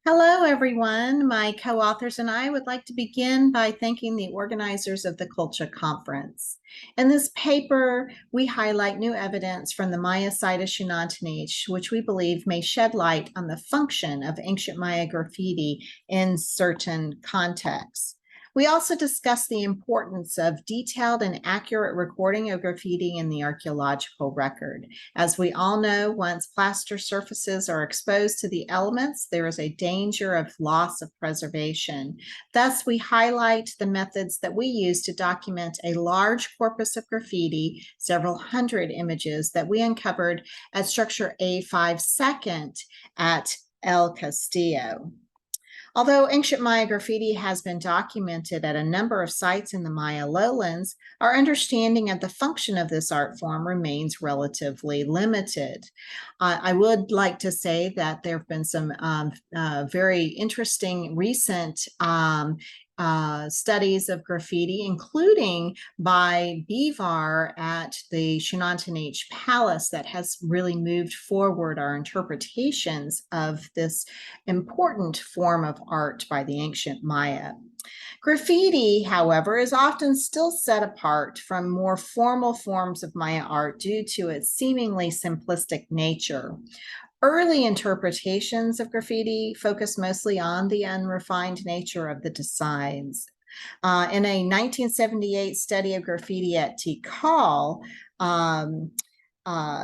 Hello, everyone. My co-authors and I would like to begin by thanking the organizers of the Culture Conference. In this paper, we highlight new evidence from the Maya site of Xunantunich, which we believe may shed light on the function of ancient Maya graffiti in certain contexts. We also discuss the importance of detailed and accurate recording of graffiti in the archaeological record. As we all know, once plaster surfaces are exposed to the elements, there is a danger of loss of preservation. Thus, we highlight the methods that we use to document a large corpus of graffiti, several hundred images that we uncovered at structure A5 second at El Castillo. Although ancient Maya graffiti has been documented at a number of sites in the Maya lowlands, our understanding of the function of this art form remains relatively limited. I would like to say that there have been some very interesting recent studies of graffiti, including by Bevar at the Xunantunich Palace, that has really moved forward our interpretations of this important form of art by the ancient Maya. Graffiti, however, is often still set apart from more formal forms of Maya art due to its seemingly simplistic nature. Early interpretations of graffiti focus mostly on the unrefined nature of the designs. In a 1978 study of graffiti at Tikal,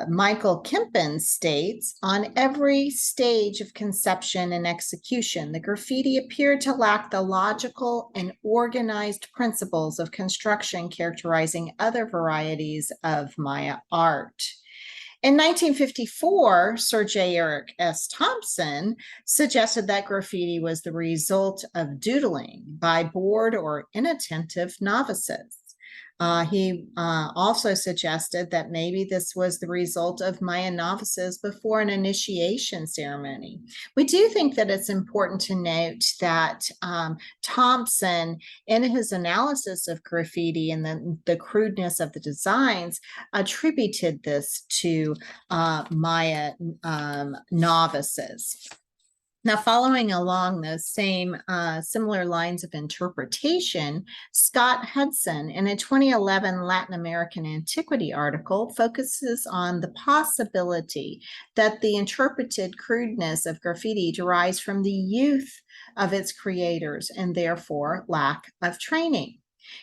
Michael Kempen states, on every stage of conception and execution, the graffiti appeared to lack the logical and organized principles of construction characterizing other varieties of Maya art. In 1954, Sir J. Eric S. Thompson suggested that graffiti was the result of doodling by bored or inattentive novices. He also suggested that maybe this was the result of Maya novices before an initiation ceremony. We do think that it's important to note that Thompson, in his analysis of graffiti and the crudeness of the designs, attributed this to Maya novices. Now, following along those same similar lines of interpretation, Scott Hudson, in a 2011 Latin American Antiquity article, focuses on the possibility that the interpreted crudeness of graffiti derives from the youth of its creators and therefore lack of training.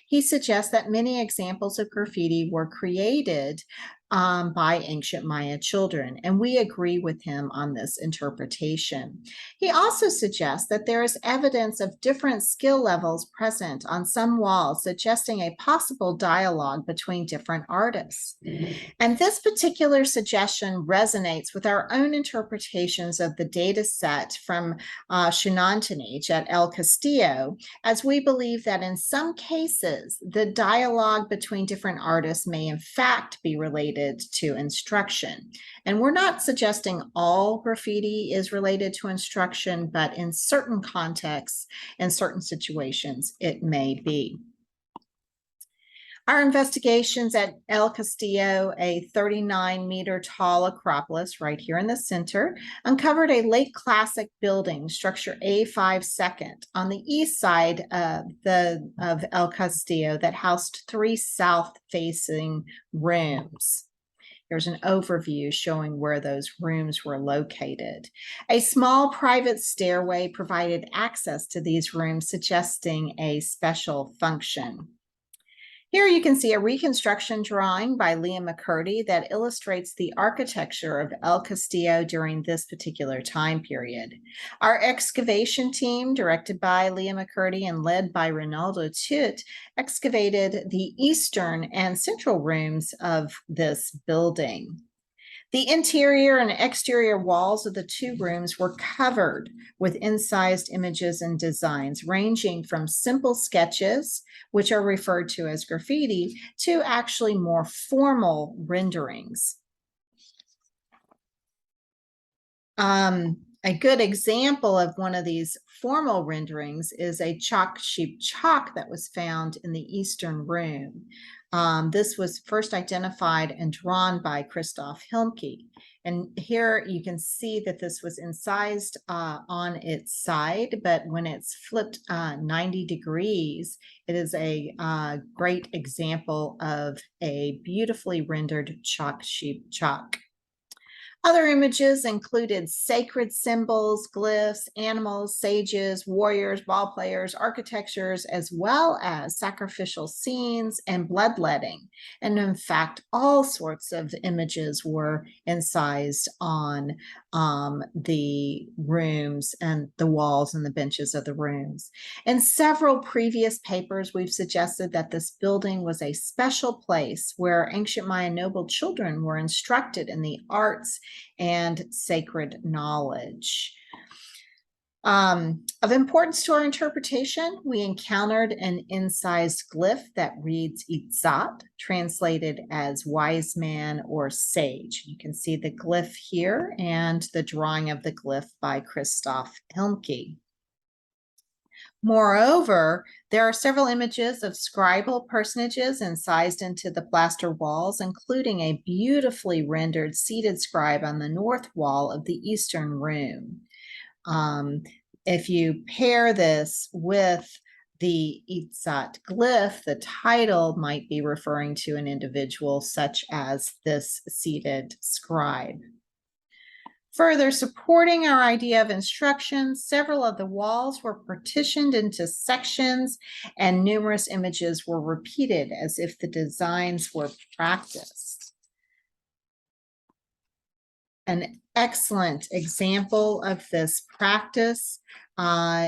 He suggests that many examples of graffiti were created by ancient Maya children, and we agree with him on this interpretation. He also suggests that there is evidence of different skill levels present on some walls, suggesting a possible dialogue between different artists. And this particular suggestion resonates with our own interpretations of the data set from Xunantunich at El Castillo, as we believe that in some cases, the dialogue between different artists may in fact be related to instruction. And we're not suggesting all graffiti is related to instruction, but in certain contexts, in certain situations, it may be. Our investigations at El Castillo, a 39-meter tall acropolis right here in the center, uncovered a late classic building, structure A5 second, on the east side of El Castillo that housed 3 south-facing rooms. There's an overview showing where those rooms were located. A small private stairway provided access to these rooms, suggesting a special function. Here you can see a reconstruction drawing by Leah McCurdy that illustrates the architecture of El Castillo during this particular time period. Our excavation team, directed by Leah McCurdy and led by Ronaldo Tut, excavated the eastern and central rooms of this building. The interior and exterior walls of the 2 rooms were covered with incised images and designs, ranging from simple sketches, which are referred to as graffiti, to actually more formal renderings. A good example of one of these formal renderings is a chalk sheep chalk that was found in the eastern room. This was first identified and drawn by Christoph Hilmke. And here you can see that this was incised on its side, but when it's flipped 90 degrees, it is a great example of a beautifully rendered chalk sheep chalk. Other images included sacred symbols, glyphs, animals, sages, warriors, ball players, architectures, as well as sacrificial scenes and bloodletting. And in fact, all sorts of images were incised on the rooms and the walls and the benches of the rooms. In several previous papers, we've suggested that this building was a special place where ancient Maya noble children were instructed in the arts and sacred knowledge. Of importance to our interpretation, we encountered an incised glyph that reads etched, translated as wise man or sage. You can see the glyph here and the drawing of the glyph by Christoph Hilmke. Moreover, there are several images of scribal personages incised into the plaster walls, including a beautifully rendered seated scribe on the north wall of the eastern room. If you pair this with the etched glyph, the title might be referring to an individual such as this seated scribe. Further supporting our idea of instruction, several of the walls were partitioned into sections and numerous images were repeated as if the designs were practiced. An excellent example of this practice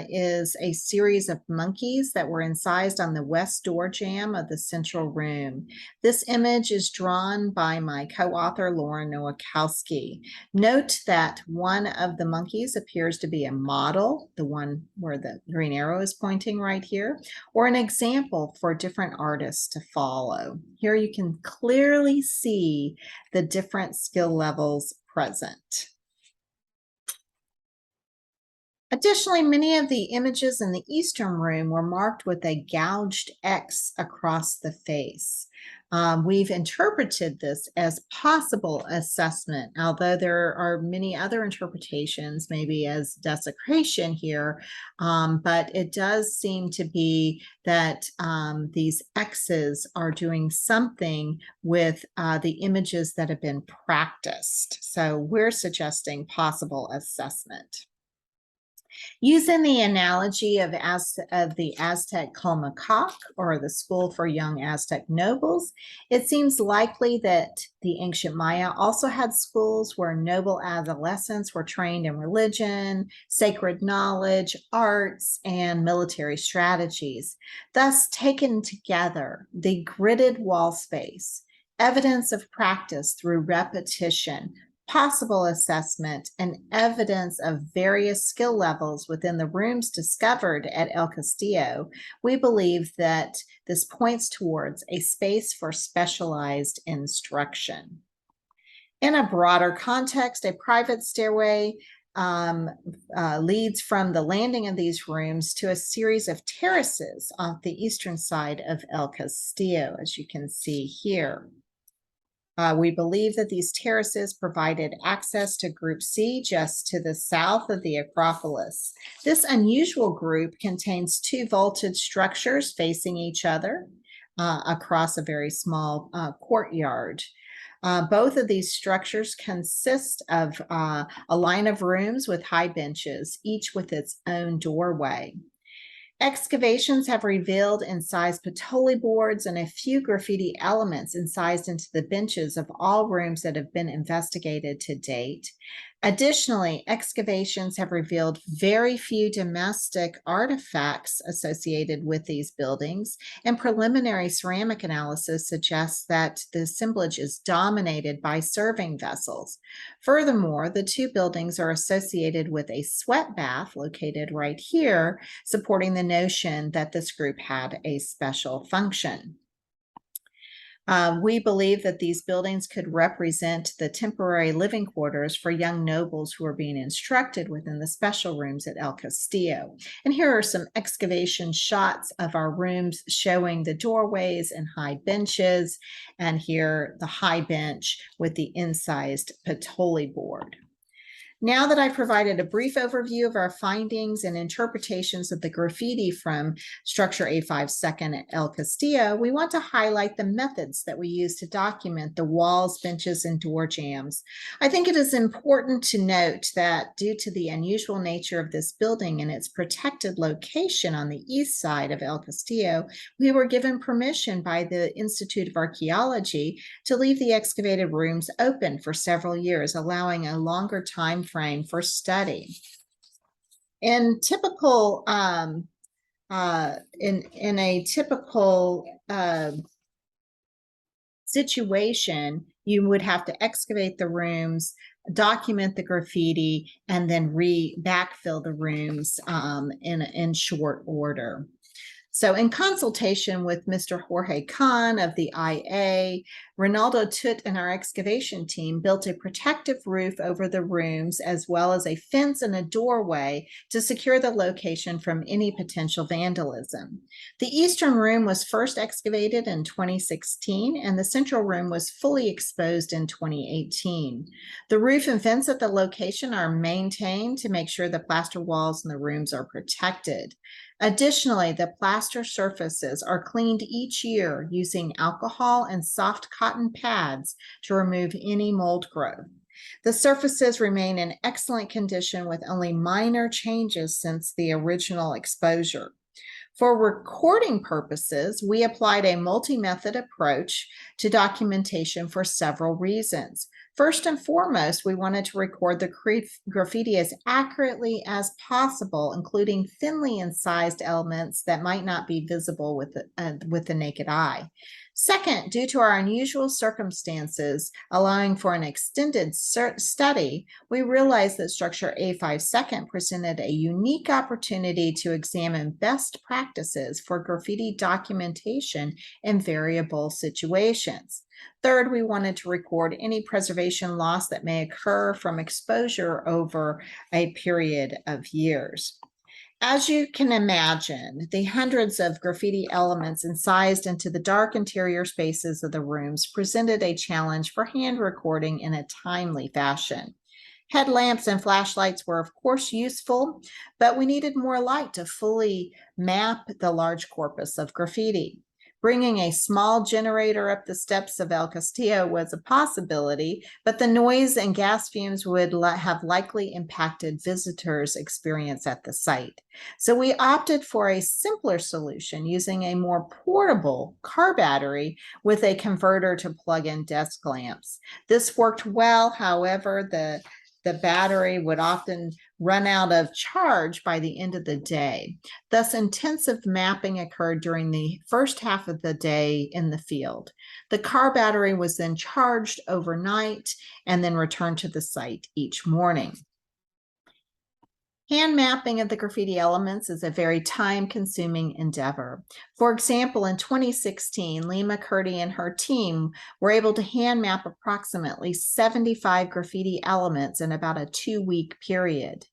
is a series of monkeys that were incised on the west door jamb of the central room. This image is drawn by my co-author, Lauren Nowakowski. Note that one of the monkeys appears to be a model, the one where the green arrow is pointing right here, or an example for different artists to follow. Here you can clearly see the different skill levels present. Additionally, many of the images in the eastern room were marked with a gouged X across the face. We've interpreted this as possible assessment, although there are many other interpretations, maybe as desecration here, but it does seem to be that these X's are doing something with the images that have been practiced. So we're suggesting possible assessment. Using the analogy of the Aztec Calmecac, or the school for young Aztec nobles, it seems likely that the ancient Maya also had schools where noble adolescents were trained in religion, sacred knowledge, arts, and military strategies. Thus, taken together, the gridded wall space, evidence of practice through repetition, possible assessment, and evidence of various skill levels within the rooms discovered at El Castillo, we believe that this points towards a space for specialized instruction. In a broader context, a private stairway leads from the landing of these rooms to a series of terraces off the eastern side of El Castillo, as you can see here. We believe that these terraces provided access to Group C just to the south of the acropolis. This unusual group contains two vaulted structures facing each other across a very small courtyard. Both of these structures consist of a line of rooms with high benches, each with its own doorway. Excavations have revealed incised patoli boards and a few graffiti elements incised into the benches of all rooms that have been investigated to date. Additionally, excavations have revealed very few domestic artifacts associated with these buildings, and preliminary ceramic analysis suggests that the assemblage is dominated by serving vessels. Furthermore, the two buildings are associated with a sweat bath located right here, supporting the notion that this group had a special function. We believe that these buildings could represent the temporary living quarters for young nobles who are being instructed within the special rooms at El Castillo. And here are some excavation shots of our rooms showing the doorways and high benches, and here the high bench with the incised patoli board. Now that I've provided a brief overview of our findings and interpretations of the graffiti from structure A5 second at El Castillo, we want to highlight the methods that we use to document the walls, benches, and door jambs. I think it is important to note that due to the unusual nature of this building and its protected location on the east side of El Castillo, we were given permission by the Institute of Archaeology to leave the excavated rooms open for several years, allowing a longer time frame for study. In typical in a typical situation, you would have to excavate the rooms, document the graffiti, and then backfill the rooms in short order. So in consultation with Mr. Jorge Kahn of the IA, Ronaldo Tut and our excavation team built a protective roof over the rooms, as well as a fence and a doorway to secure the location from any potential vandalism. The eastern room was first excavated in 2016, and the central room was fully exposed in 2018. The roof and fence at the location are maintained to make sure the plaster walls in the rooms are protected. Additionally, the plaster surfaces are cleaned each year using alcohol and soft cotton pads to remove any mold growth. The surfaces remain in excellent condition with only minor changes since the original exposure. For recording purposes, we applied a multi-method approach to documentation for several reasons. First and foremost, we wanted to record the graffiti as accurately as possible, including thinly incised elements that might not be visible with the naked eye. Second, due to our unusual circumstances allowing for an extended study, we realized that structure A5 second presented a unique opportunity to examine best practices for graffiti documentation in variable situations. Third, we wanted to record any preservation loss that may occur from exposure over a period of years. As you can imagine, the hundreds of graffiti elements incised into the dark interior spaces of the rooms presented a challenge for hand recording in a timely fashion. Headlamps and flashlights were, of course, useful, but we needed more light to fully map the large corpus of graffiti. Bringing a small generator up the steps of El Castillo was a possibility, but the noise and gas fumes would have likely impacted visitors' experience at the site. So we opted for a simpler solution using a more portable car battery with a converter to plug in desk lamps. This worked well. However, the battery would often run out of charge by the end of the day. Thus, intensive mapping occurred during the first half of the day in the field. The car battery was then charged overnight and then returned to the site each morning. Hand mapping of the graffiti elements is a very time-consuming endeavor. For example, in 2016, Lima Curdy and her team were able to hand map approximately 75 graffiti elements in about a 2-week period.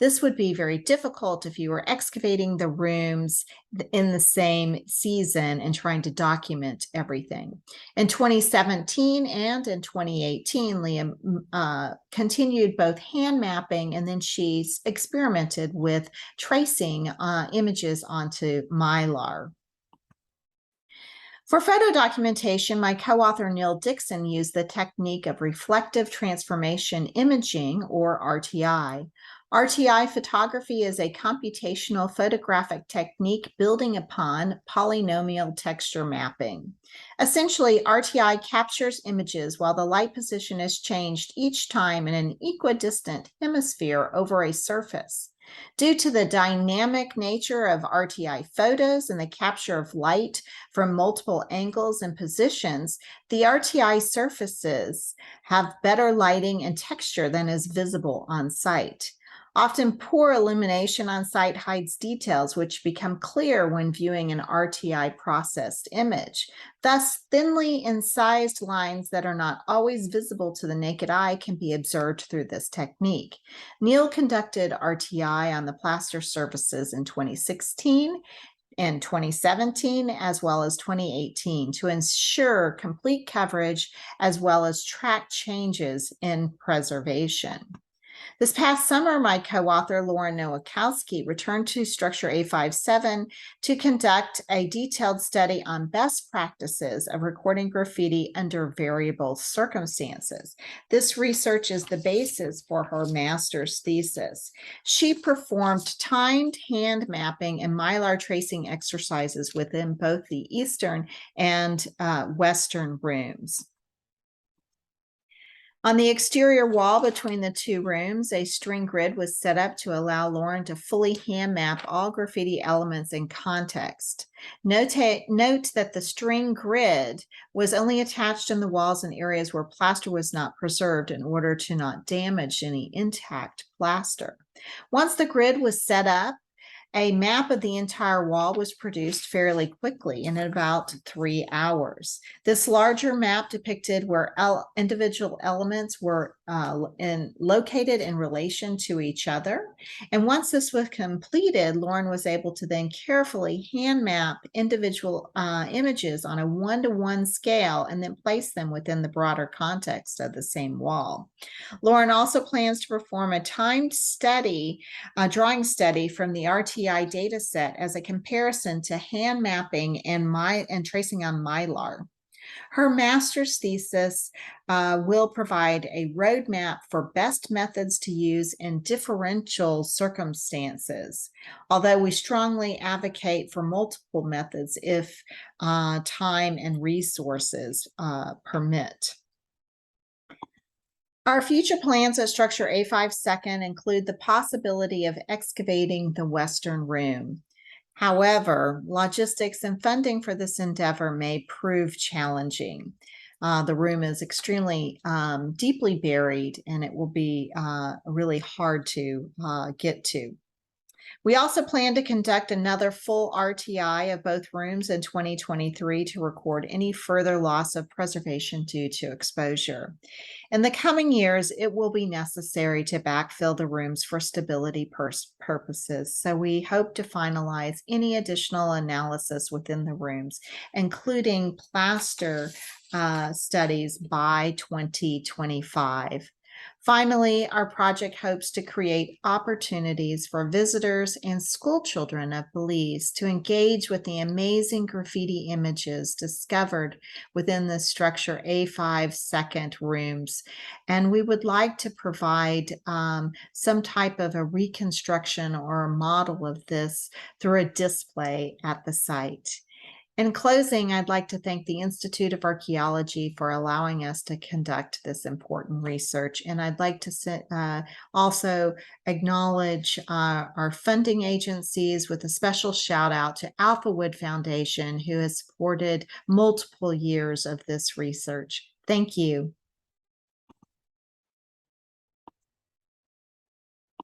This would be very difficult if you were excavating the rooms in the same season and trying to document everything. In 2017 and in 2018, Liam continued both hand mapping, and then she experimented with tracing images onto mylar. For photo documentation, my co-author Neil Dixon used the technique of reflective transformation imaging, or RTI. RTI photography is a computational photographic technique building upon polynomial texture mapping. Essentially, RTI captures images while the light position is changed each time in an equidistant hemisphere over a surface. Due to the dynamic nature of RTI photos and the capture of light from multiple angles and positions, the RTI surfaces have better lighting and texture than is visible on site. Often poor illumination on site hides details which become clear when viewing an RTI processed image. Thus, thinly incised lines that are not always visible to the naked eye can be observed through this technique. Neil conducted RTI on the plaster surfaces in 2016 and 2017, as well as 2018, to ensure complete coverage as well as track changes in preservation. This past summer, my co-author Lauren Nowakowski returned to Structure A57 to conduct a detailed study on best practices of recording graffiti under variable circumstances. This research is the basis for her master's thesis. She performed timed hand mapping and mylar tracing exercises within both the eastern and western rooms. On the exterior wall between the two rooms, a string grid was set up to allow Lauren to fully hand map all graffiti elements in context. Note that the string grid was only attached in the walls in areas where plaster was not preserved in order to not damage any intact plaster. Once the grid was set up, a map of the entire wall was produced fairly quickly in about 3 hours. This larger map depicted where individual elements were located in relation to each other. And once this was completed, Lauren was able to then carefully hand map individual images on a 1-to-1 scale and then place them within the broader context of the same wall. Lauren also plans to perform a timed study, drawing study from the RTI data set as a comparison to hand mapping and tracing on mylar. Her master's thesis will provide a roadmap for best methods to use in differential circumstances, although we strongly advocate for multiple methods if time and resources permit. Our future plans at Structure A52 include the possibility of excavating the Western Room. However, logistics and funding for this endeavor may prove challenging. The room is extremely deeply buried, and it will be really hard to get to. We also plan to conduct another full RTI of both rooms in 2023 to record any further loss of preservation due to exposure. In the coming years, it will be necessary to backfill the rooms for stability purposes, so we hope to finalize any additional analysis within the rooms, including plaster studies by 2025. Finally, our project hopes to create opportunities for visitors and school children of Belize to engage with the amazing graffiti images discovered within the Structure A52 rooms. And we would like to provide some type of a reconstruction or a model of this through a display at the site. In closing, I'd like to thank the Institute of Archaeology for allowing us to conduct this important research. And I'd like to also acknowledge our funding agencies with a special shout out to Alphawood Foundation, who has supported multiple years of this research. Thank you.